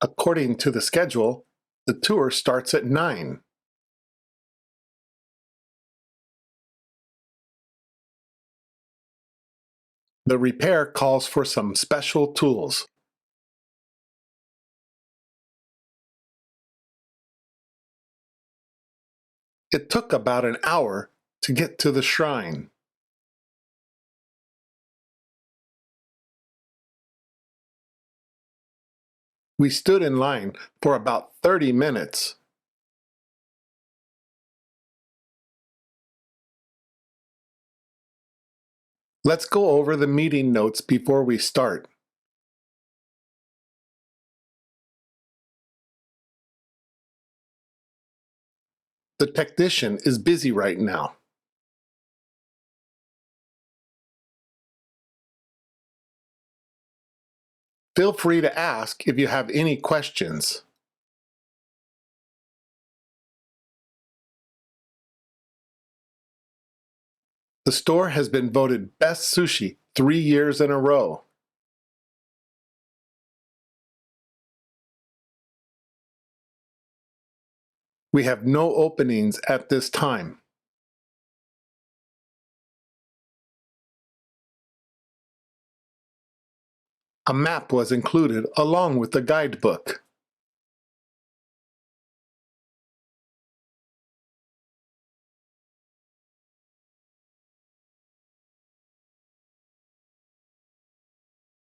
According to the schedule, the tour starts at 9. The repair calls for some special tools. It took about an hour to get to the shrine. We stood in line for about 30 minutes. Let's go over the meeting notes before we start. The technician is busy right now. Feel free to ask if you have any questions. The store has been voted Best Sushi 3 years in a row. We have no openings at this time. A map was included along with the guidebook.